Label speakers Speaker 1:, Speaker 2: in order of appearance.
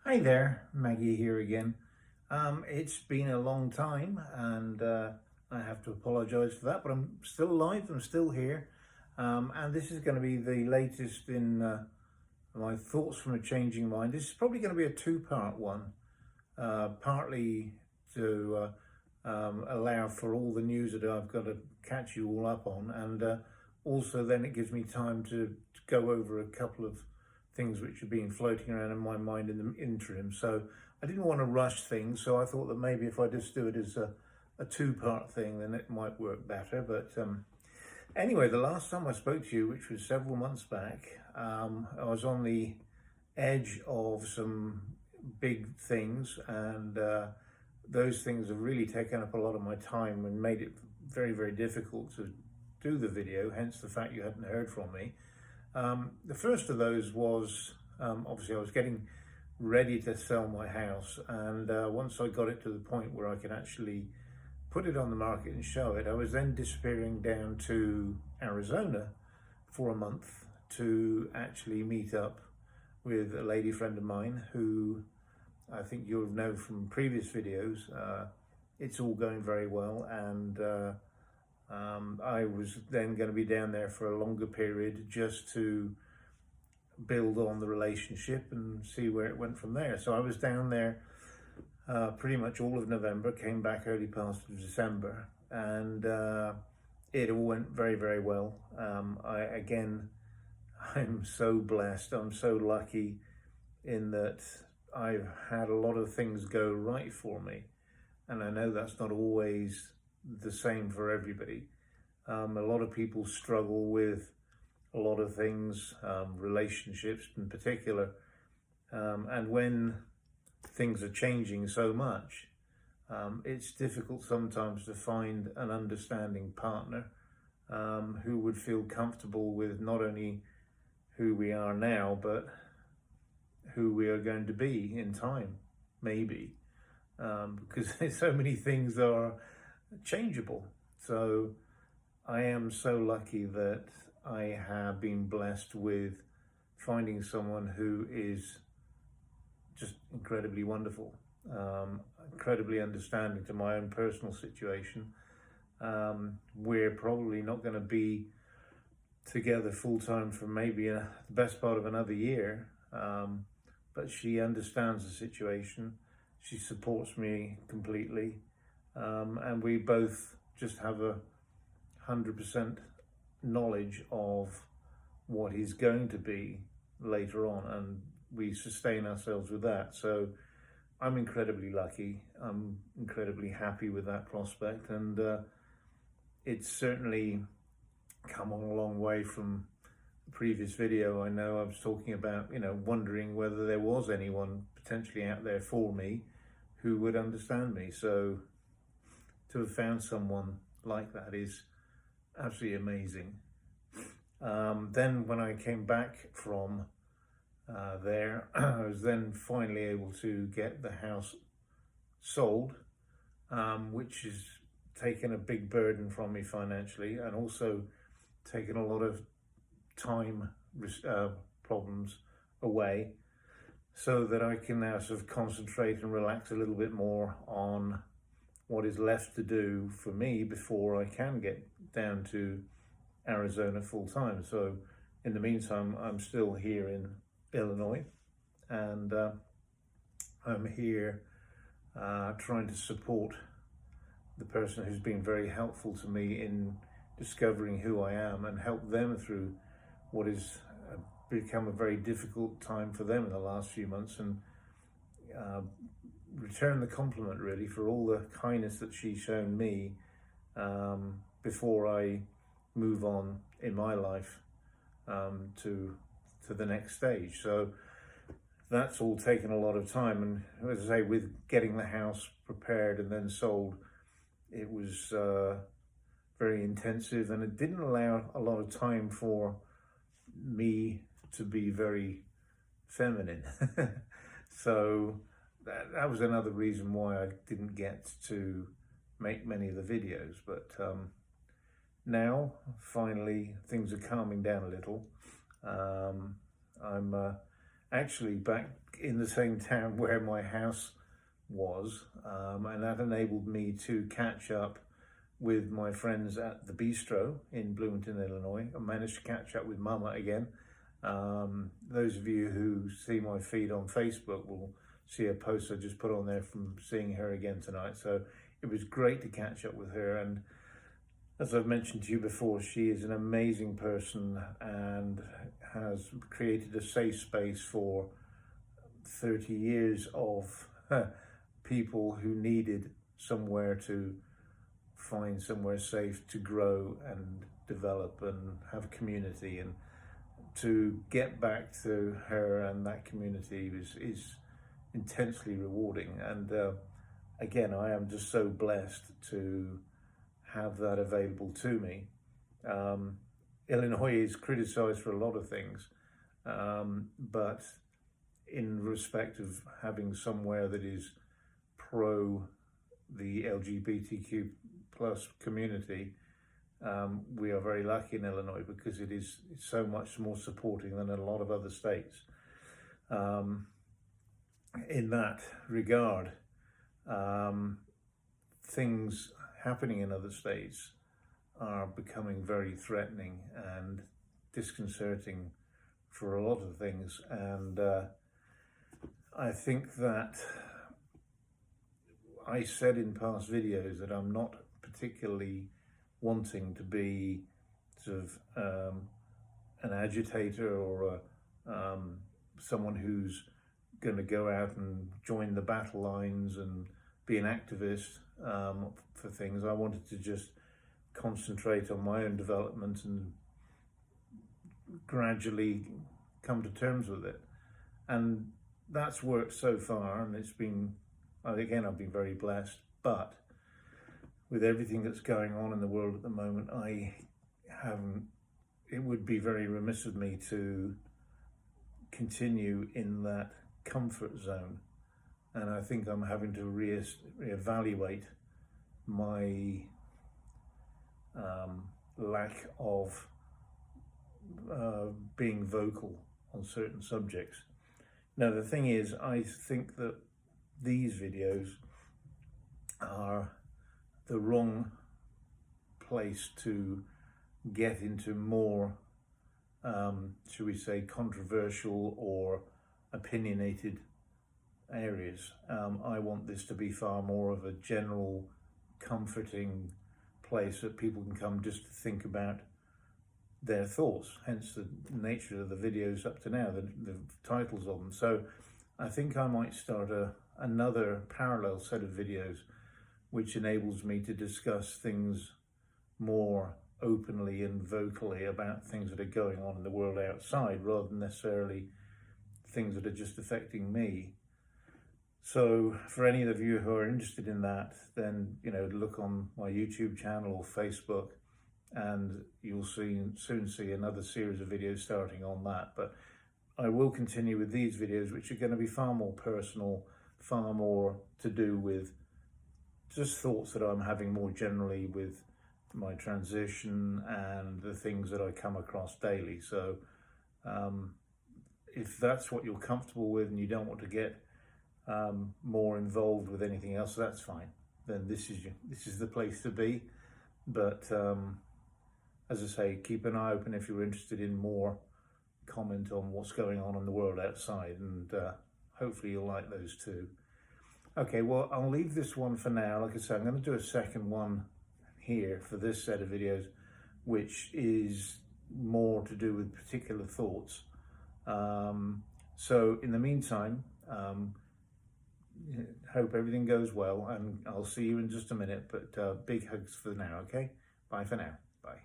Speaker 1: Hi there, Maggie here again. It's been a long time and I have to apologise for that, but I'm still alive, I'm still here. And this is going to be the latest in my thoughts from a changing mind. This is probably going to be a two-part one, partly to allow for all the news that I've got to catch you all up on, and also then it gives me time to go over a couple of things which have been floating around in my mind in the interim. So I didn't want to rush things, so I thought that maybe if I just do it as a two-part thing, then it might work better. But anyway, the last time I spoke to you, which was several months back, I was on the edge of some big things, and those things have really taken up a lot of my time and made it very, very difficult to do the video, hence the fact you hadn't heard from me. The first of those was, obviously I was getting ready to sell my house, and once I got it to the point where I could actually put it on the market and show it, I was then disappearing down to Arizona for a month to actually meet up with a lady friend of mine who I think you'll know from previous videos. It's all going very well, and I was then going to be down there for a longer period just to build on the relationship and see where it went from there. So I was down there pretty much all of November, came back early part of December, and it all went very, very well. I'm so blessed, I'm so lucky in that I've had a lot of things go right for me, and I know that's not always the same for everybody. A lot of people struggle with a lot of things, relationships in particular, and when things are changing so much, it's difficult sometimes to find an understanding partner who would feel comfortable with not only who we are now, but who we are going to be in time, maybe, because so many things are changeable. So I am so lucky that I have been blessed with finding someone who is just incredibly wonderful, incredibly understanding to my own personal situation. We're probably not going to be together full-time for maybe the best part of another year, but she understands the situation, she supports me completely, and we both just have 100% knowledge of what is going to be later on, and we sustain ourselves with that. So I'm incredibly lucky, I'm incredibly happy with that prospect, and it's certainly come on a long way from the previous video. I know I was talking about, wondering whether there was anyone potentially out there for me who would understand me. So to have found someone like that is absolutely amazing. Then when I came back from there, I was then finally able to get the house sold, which has taken a big burden from me financially, and also taken a lot of time problems away, so that I can now sort of concentrate and relax a little bit more on what is left to do for me before I can get down to Arizona full time. So in the meantime, I'm still here in Illinois, and I'm here trying to support the person who's been very helpful to me in discovering who I am, and help them through what has become a very difficult time for them in the last few months, and return the compliment really for all the kindness that she's shown me before I move on in my life to the next stage. So that's all taken a lot of time, and as I say, with getting the house prepared and then sold, it was very intensive, and it didn't allow a lot of time for me to be very feminine. So that was another reason why I didn't get to make many of the videos. But now finally things are calming down a little. I'm actually back in the same town where my house was, and that enabled me to catch up with my friends at the Bistro in Bloomington, Illinois. I managed to catch up with Mama again. Those of you who see my feed on Facebook will see a post I just put on there from seeing her again tonight. So it was great to catch up with her, and as I've mentioned to you before, she is an amazing person and has created a safe space for 30 years of people who needed somewhere to find somewhere safe to grow and develop and have community. And to get back to her and that community is intensely rewarding. And again, I am just so blessed to have that available to me. Illinois is criticized for a lot of things, but in respect of having somewhere that is pro the LGBTQ plus community, we are very lucky in Illinois because it's so much more supporting than a lot of other states. In that regard, things happening in other states are becoming very threatening and disconcerting for a lot of things. And I think that I said in past videos that I'm not particularly wanting to be sort of an agitator or someone who's going to go out and join the battle lines and be an activist for things. I wanted to just concentrate on my own development and gradually come to terms with it. And that's worked so far, and it's been, again, I've been very blessed. But with everything that's going on in the world at the moment, it would be very remiss of me to continue in that comfort zone. And I think I'm having to reevaluate my lack of being vocal on certain subjects. Now, the thing is, I think that these videos are the wrong place to get into more, should we say, controversial or opinionated areas. I want this to be far more of a general, comforting place that people can come just to think about their thoughts, hence the nature of the videos up to now, the titles of them. So I think I might start another parallel set of videos which enables me to discuss things more openly and vocally about things that are going on in the world outside, rather than necessarily things that are just affecting me. So for any of you who are interested in that, then look on my YouTube channel or Facebook, and you'll soon see another series of videos starting on that. But I will continue with these videos, which are going to be far more personal, far more to do with just thoughts that I'm having more generally with my transition and the things that I come across daily. So if that's what you're comfortable with and you don't want to get more involved with anything else, that's fine. Then this is the place to be. But as I say, keep an eye open if you're interested in more comment on what's going on in the world outside, and hopefully you'll like those too. Okay, well, I'll leave this one for now. Like I said, I'm going to do a second one here for this set of videos, which is more to do with particular thoughts. So in the meantime, hope everything goes well, and I'll see you in just a minute, but big hugs for now, okay? Bye for now. Bye.